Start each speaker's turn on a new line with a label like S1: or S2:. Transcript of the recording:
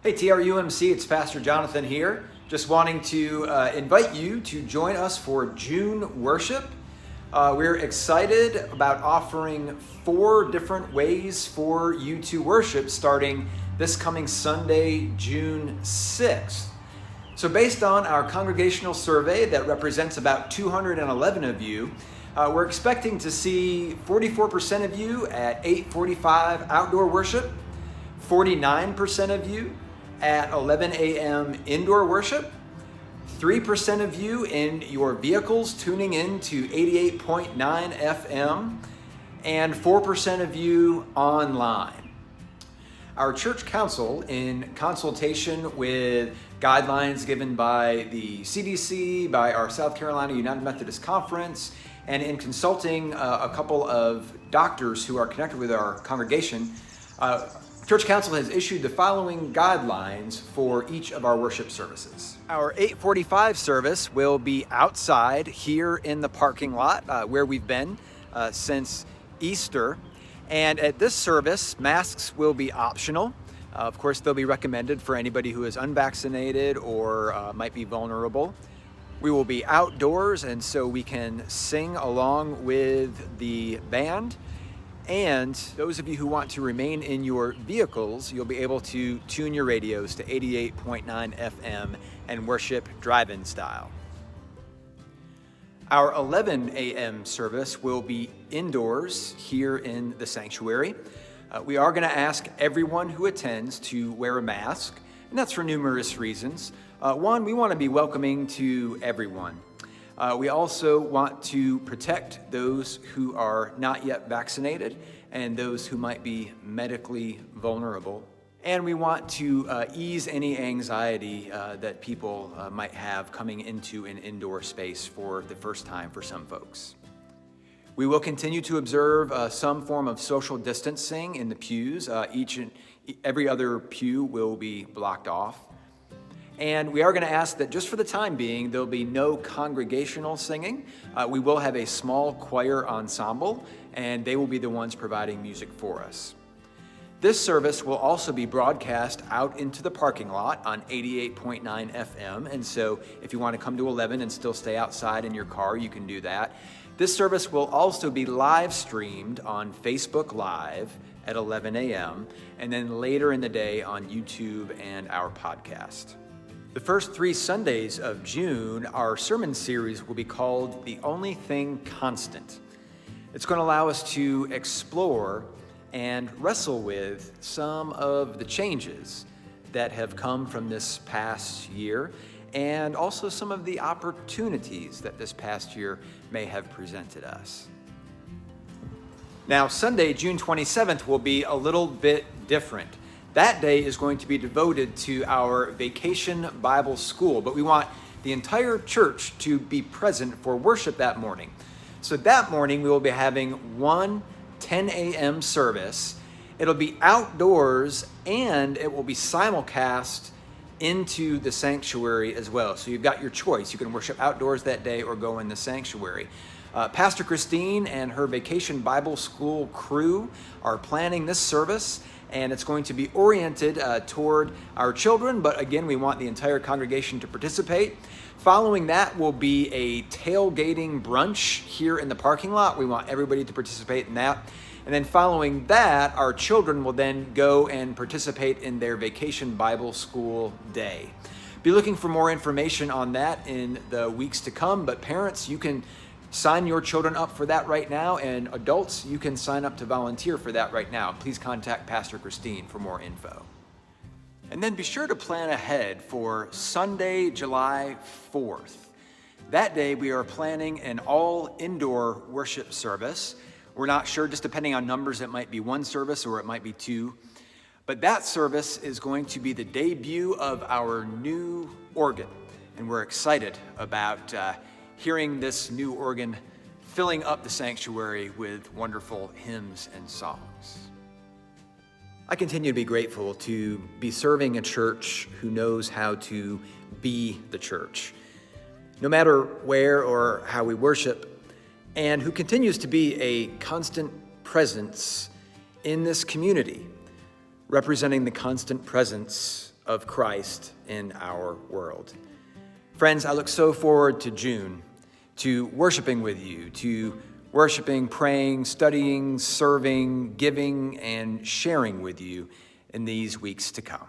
S1: Hey TRUMC, it's Pastor Jonathan here. Just wanting to invite you to join us for June worship. We're excited about offering 4 different ways for you to worship starting this coming Sunday, June 6th. So based on our congregational survey that represents about 211 of you, we're expecting to see 44% of you at 8:45 outdoor worship, 49% of you at 11 a.m. indoor worship, 3% of you in your vehicles tuning in to 88.9 FM, and 4% of you online. Our church council, in consultation with guidelines given by the CDC, by our South Carolina United Methodist Conference, and in consulting a couple of doctors who are connected with our congregation, Church Council has issued the following guidelines for each of our worship services. Our 8:45 service will be outside here in the parking lot where we've been since Easter. And at this service, masks will be optional. Of course, they'll be recommended for anybody who is unvaccinated or might be vulnerable. We will be outdoors, and so we can sing along with the band. And those of you who want to remain in your vehicles, you'll be able to tune your radios to 88.9 FM and worship drive-in style. Our 11 a.m. service will be indoors here in the sanctuary. We are going to ask everyone who attends to wear a mask, and that's for numerous reasons. One, we want to be welcoming to everyone. We also want to protect those who are not yet vaccinated and those who might be medically vulnerable. And we want to ease any anxiety that people might have coming into an indoor space for the first time for some folks. We will continue to observe some form of social distancing in the pews. Every other pew will be blocked off. And we are going to ask that just for the time being, there'll be no congregational singing. We will have a small choir ensemble, and they will be the ones providing music for us. This service will also be broadcast out into the parking lot on 88.9 FM. And so if you want to come to 11 and still stay outside in your car, you can do that. This service will also be live streamed on Facebook Live at 11 a.m. and then later in the day on YouTube and our podcast. The first 3 Sundays of June, our sermon series will be called The Only Thing Constant. It's going to allow us to explore and wrestle with some of the changes that have come from this past year and also some of the opportunities that this past year may have presented us. Now, Sunday, June 27th will be a little bit different. That day is going to be devoted to our Vacation Bible School, but we want the entire church to be present for worship that morning. So that morning we will be having one 10 a.m. service. It'll be outdoors and it will be simulcast into the sanctuary as well. So you've got your choice. You can worship outdoors that day or go in the sanctuary. Pastor Christine and her Vacation Bible School crew are planning this service, and it's going to be oriented toward our children, but again, we want the entire congregation to participate. Following that will be a tailgating brunch here in the parking lot. We want everybody to participate in that. And then following that, our children will then go and participate in their Vacation Bible School day. Be looking for more information on that in the weeks to come, but parents, you can sign your children up for that right now, and adults, you can sign up to volunteer for that right now. Please contact Pastor Christine for more info. And then be sure to plan ahead for Sunday, July 4th. That day, we are planning an all-indoor worship service. We're not sure, just depending on numbers, it might be 1 service or it might be 2. But that service is going to be the debut of our new organ, and we're excited about hearing this new organ filling up the sanctuary with wonderful hymns and songs. I continue to be grateful to be serving a church who knows how to be the church, no matter where or how we worship, and who continues to be a constant presence in this community, representing the constant presence of Christ in our world. Friends, I look so forward to June, to worshiping with you, to worshiping, praying, studying, serving, giving, and sharing with you in these weeks to come.